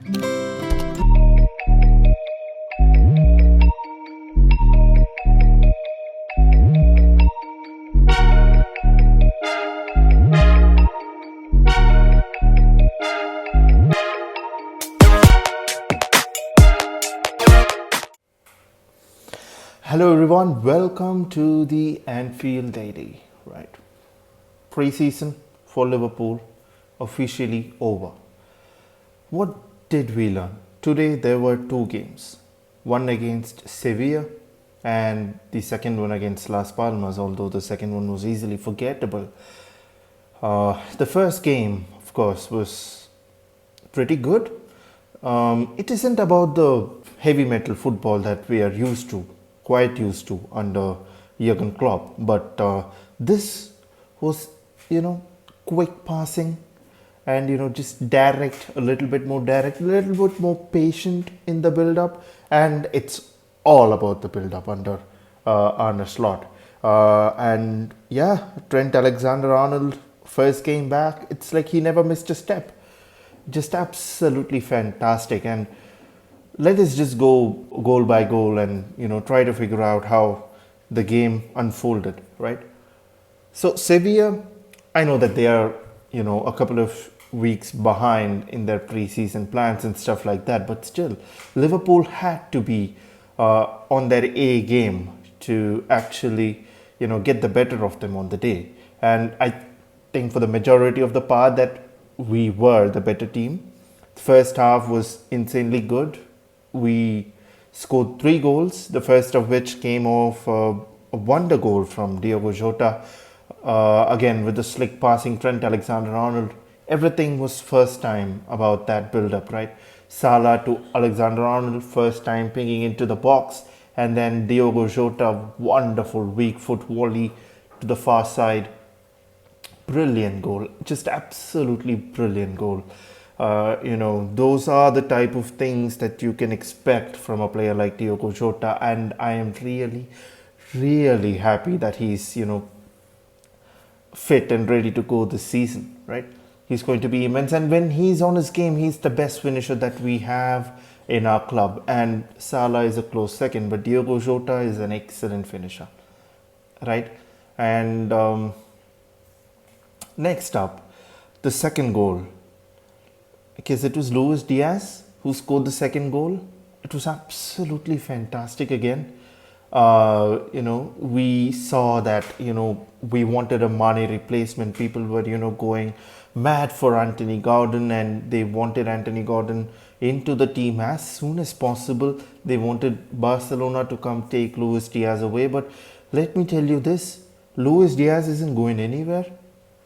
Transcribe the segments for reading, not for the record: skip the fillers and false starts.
Hello everyone, welcome to the Anfield Daily. Right, pre-season for Liverpool officially over. What did we learn? Today there were two games, one against Sevilla and the second one against Las Palmas, although the second one was easily forgettable. The first game, of course, was pretty good. It isn't about the heavy metal football that we are used to, quite used to under Jurgen Klopp, but this was, quick passing and just direct, a little bit more direct, a little bit more patient in the build up, and it's all about the build up under Arne Slot. And yeah, Trent Alexander-Arnold first came back, it's like he never missed a step. Just absolutely fantastic. And let us just go goal by goal and try to figure out how the game unfolded, right? So Sevilla, I know that they are a couple of weeks behind in their pre-season plans and stuff like that, but still Liverpool had to be on their A game to actually get the better of them on the day. And I think for the majority of the part that we were the better team. The first half was insanely good. We scored 3 goals, the first of which came off a wonder goal from Diogo Jota. Again, with the slick passing Trent Alexander-Arnold. Everything was first time about that build-up, right? Salah to Alexander-Arnold, first time pinging into the box. And then Diogo Jota, wonderful weak foot volley to the far side. Brilliant goal, just absolutely brilliant goal. Those are the type of things that you can expect from a player like Diogo Jota, and I am really, really happy that he's fit and ready to go this season. Right, he's going to be immense, and when he's on his game, he's the best finisher that we have in our club. And Salah is a close second, but Diogo Jota is an excellent finisher. Right, and next up, the second goal. Because it was Diaz who scored the second goal. It was absolutely fantastic again. We saw that, we wanted a Mane replacement. People were, going mad for Anthony Gordon, and they wanted Anthony Gordon into the team as soon as possible. They wanted Barcelona to come take Luiz Diaz away. But let me tell you this, Luiz Diaz isn't going anywhere,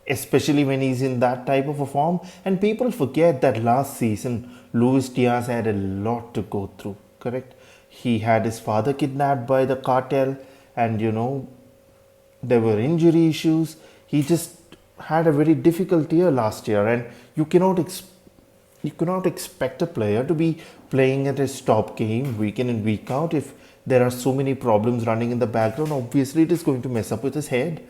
especially when he's in that type of a form. And people forget that last season Luiz Diaz had a lot to go through, correct? He had his father kidnapped by the cartel, and there were injury issues. He just had a very difficult year last year, and you cannot expect a player to be playing at his top game week in and week out if there are so many problems running in the background. Obviously it is going to mess up with his head.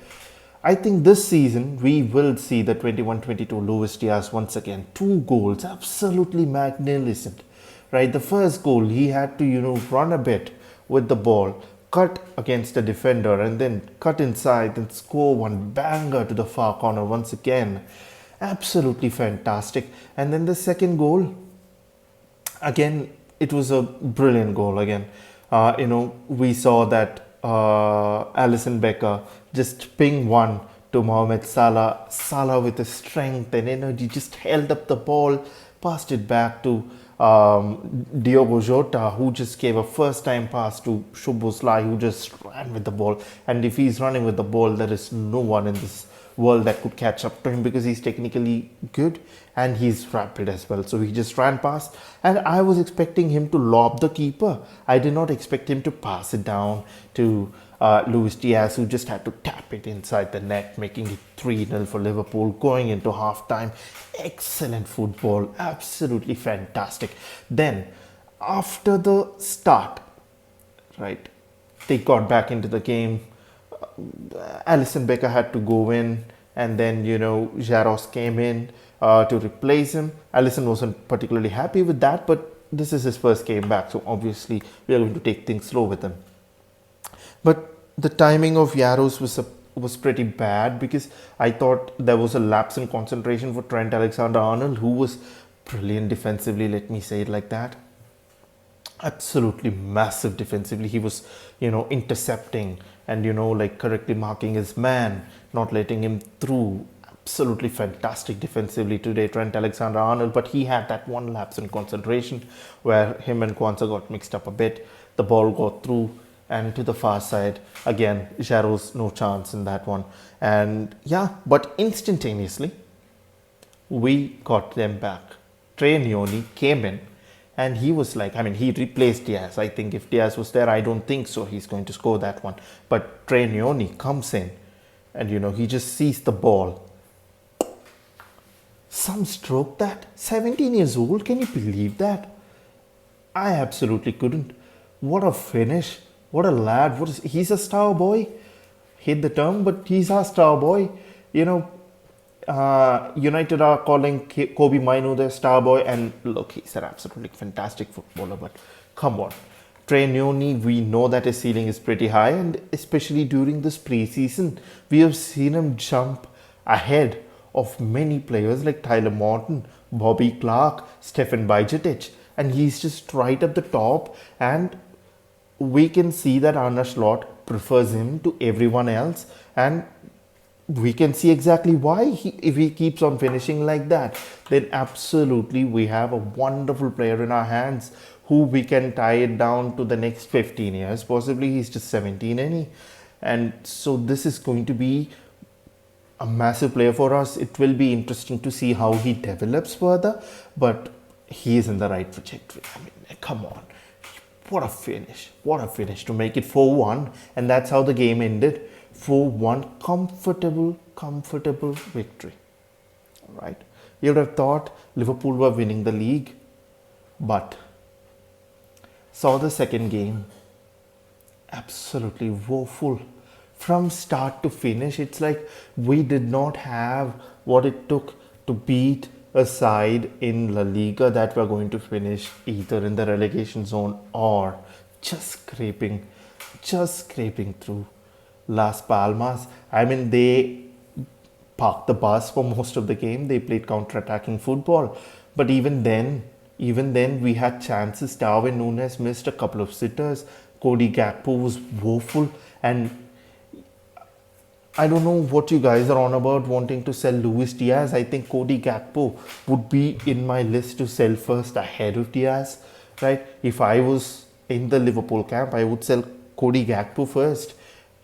I think this season we will see the 21-22 Luiz Diaz once again. 2 goals, absolutely magnificent. Right, the first goal he had to run a bit with the ball, cut against a defender, and then cut inside and score one banger to the far corner once again. Absolutely fantastic. And then the second goal, again, it was a brilliant goal again. We saw that Alisson Becker just ping one to Mohamed Salah. Salah with his strength and energy just held up the ball, passed it back to Diogo Jota, who just gave a first time pass to Szoboszlai, who just ran with the ball. And if he's running with the ball, there is no one in this world that could catch up to him, because he's technically good and he's rapid as well. So he just ran past, and I was expecting him to lob the keeper. I did not expect him to pass it down to Luiz Diaz, who just had to tap it inside the net, making it 3-0 for Liverpool going into half time. Excellent football, absolutely fantastic. Then after the start, right, they got back into the game. Alisson Becker had to go in, and then Jaros came in, to replace him. Alisson wasn't particularly happy with that, but this is his first game back, so obviously we are going to take things slow with him. But the timing of Yaros was pretty bad because I thought there was a lapse in concentration for Trent Alexander-Arnold, who was brilliant defensively, let me say it like that. Absolutely massive defensively. He was, intercepting and, like correctly marking his man, not letting him through. Absolutely fantastic defensively today, Trent Alexander-Arnold, but he had that one lapse in concentration where him and Kwanzaa got mixed up a bit. The ball got through and to the far side. Again, Jaro's no chance in that one. And yeah, but instantaneously, we got them back. Trey Nyoni came in and he was like, he replaced Diaz. I think if Diaz was there, I don't think so he's going to score that one. But Trey Nyoni comes in and, he just sees the ball. Some stroke that. 17 years old, can you believe that? I absolutely couldn't. What a finish. What a lad. He's a star boy. Hate the term, but he's a star boy. United are calling Kobe Mainu their star boy, and look, he's an absolutely fantastic footballer, but come on. Trey Nyoni, we know that his ceiling is pretty high, and especially during this pre-season, we have seen him jump ahead of many players like Tyler Morton, Bobby Clark, Stefan Bajcetic, and he's just right at the top, and we can see that Arne Slot prefers him to everyone else, and we can see exactly why. If he keeps on finishing like that, then absolutely we have a wonderful player in our hands who we can tie it down to the next 15 years. Possibly he's just 17 and so this is going to be a massive player for us. It will be interesting to see how he develops further, but he is in the right trajectory. Come on. What a finish. What a finish to make it 4-1, and that's how the game ended. 4-1, comfortable victory. All right. You would have thought Liverpool were winning the league, but saw the second game. Absolutely woeful. From start to finish, it's like we did not have what it took to beat a side in La Liga that were going to finish either in the relegation zone or just scraping through. Las Palmas, they parked the bus for most of the game. They played counter-attacking football. But even then, we had chances. Darwin Núñez missed a couple of sitters. Cody Gakpo was woeful. And I don't know what you guys are on about wanting to sell Luiz Diaz. I think Cody Gakpo would be in my list to sell first ahead of Diaz, right? If I was in the Liverpool camp, I would sell Cody Gakpo first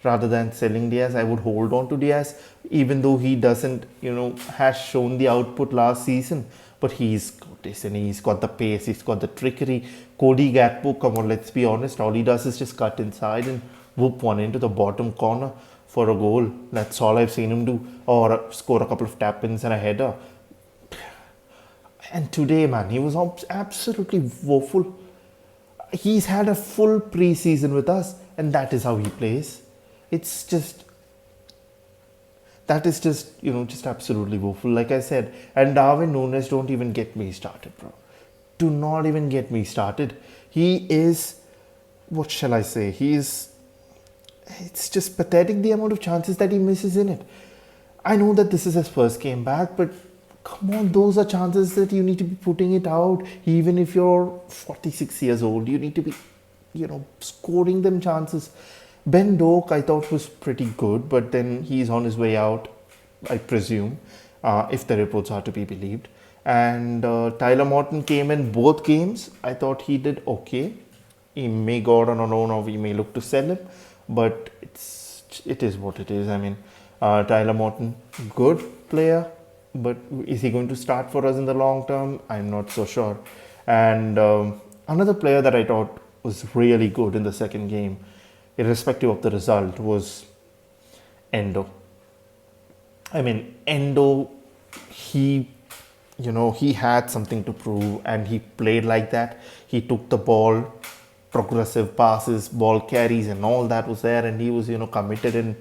rather than selling Diaz. I would hold on to Diaz, even though he doesn't, has shown the output last season. But he's got this, and he's got the pace, he's got the trickery. Cody Gakpo, come on, let's be honest, all he does is just cut inside and whoop one into the bottom corner for a goal. That's all I've seen him do, or score a couple of tap-ins and a header. And today, man, he was absolutely woeful. He's had a full pre-season with us, and that is how he plays. That is just absolutely woeful, like I said. And Darwin Núñez, don't even get me started, bro. Do not even get me started. He is, what shall I say? It's just pathetic the amount of chances that he misses in it. I know that this is his first game back, but come on, those are chances that you need to be putting it out. Even if you're 46 years old, you need to be, scoring them chances. Ben Doak, I thought, was pretty good, but then he's on his way out, I presume, if the reports are to be believed. And Tyler Morton came in both games. I thought he did okay. He may go out on a loan, or we may look to sell him, but it is what it is. Tyler Morton, good player, but is he going to start for us in the long term? I'm not so sure. And another player that I thought was really good in the second game, irrespective of the result, was Endo. Endo, he had something to prove, and he played like that. He took the ball, progressive passes, ball carries, and all that was there, and he was, committed in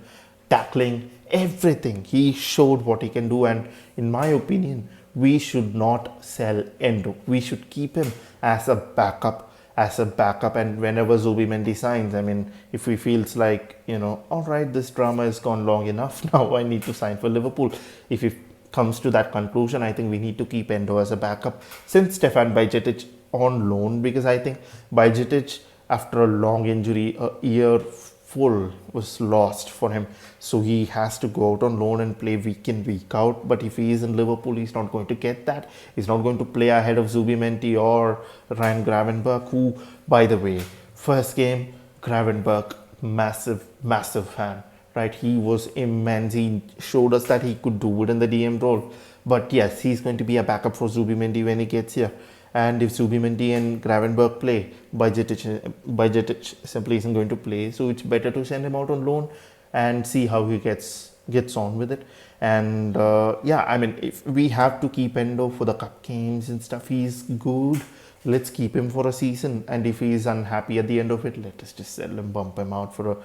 tackling everything. He showed what he can do, and in my opinion, we should not sell Endo. We should keep him as a backup. And whenever Zubimendi signs, I mean, if he feels like, all right, this drama has gone long enough, now I need to sign for Liverpool. If he comes to that conclusion, I think we need to keep Endo as a backup since Stefan Bajcetic on loan, because I think Bajcetic, after a long injury, a year full was lost for him. So he has to go out on loan and play week in, week out. But if he is in Liverpool, he's not going to get that. He's not going to play ahead of Zubimendi or Ryan Gravenberch, who, by the way, first game, Gravenberch, massive fan, right? He was immense. He showed us that he could do it in the DM role. But yes, he's going to be a backup for Zubimendi when he gets here. And if Zubimendi and Gravenberch play, Bajcetic simply isn't going to play. So it's better to send him out on loan and see how he gets on with it. And I mean, if we have to keep Endo for the cup games and stuff, he's good. Let's keep him for a season. And if he's unhappy at the end of it, let us just sell him, bump him out for a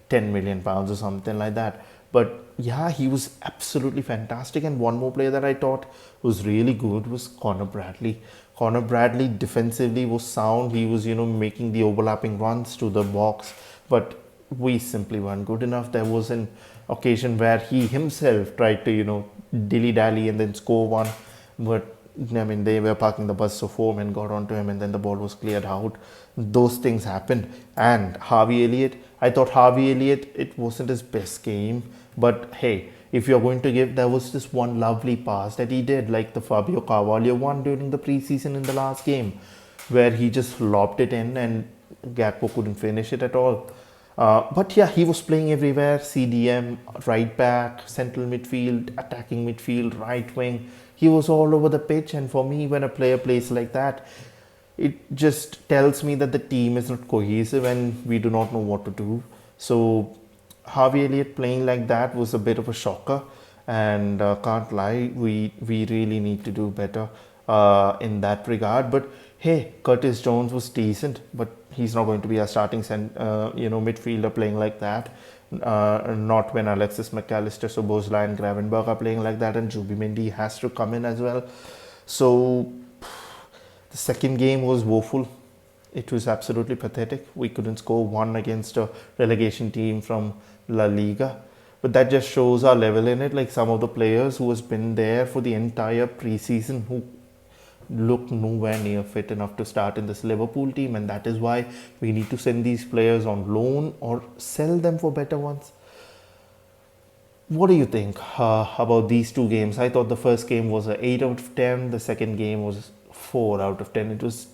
£10 million or something like that. But yeah, he was absolutely fantastic. And one more player that I thought was really good was Connor Bradley. Connor Bradley defensively was sound. He was, making the overlapping runs to the box. But we simply weren't good enough. There was an occasion where he himself tried to, dilly-dally and then score one. But, I mean, they were parking the bus so four men got onto him and then the ball was cleared out. Those things happened. And Harvey Elliott, I thought Harvey Elliott, it wasn't his best game. But hey, if you're going to give, there was this one lovely pass that he did, like the Fabio Carvalho one during the preseason in the last game, where he just lobbed it in and Gakpo couldn't finish it at all. But yeah, he was playing everywhere. CDM, right back, central midfield, attacking midfield, right wing. He was all over the pitch. And for me, when a player plays like that, it just tells me that the team is not cohesive and we do not know what to do. So Harvey Elliott playing like that was a bit of a shocker, and can't lie, we really need to do better in that regard. But hey, Curtis Jones was decent, but he's not going to be a starting midfielder playing like that. Not when Alexis McAllister, Szoboszlai and Gravenberch are playing like that, and Zubimendi has to come in as well. So the second game was woeful. It was absolutely pathetic. We couldn't score one against a relegation team from La Liga. But that just shows our level in it. Like some of the players who has been there for the entire preseason who look nowhere near fit enough to start in this Liverpool team. And that is why we need to send these players on loan or sell them for better ones. What do you think about these two games? I thought the first game was an 8 out of 10. The second game was 4 out of 10. It was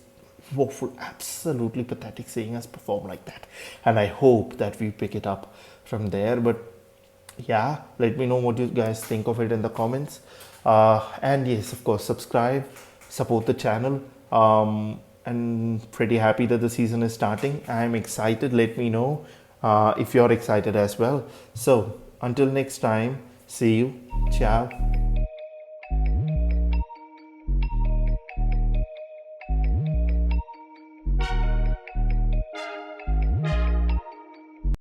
woeful, absolutely pathetic seeing us perform like that. And I hope that we pick it up from there. But yeah, let me know what you guys think of it in the comments. And yes, of course, subscribe, support the channel. And pretty happy that the season is starting. I'm excited. Let me know if you're excited as well. So until next time, see you. Ciao.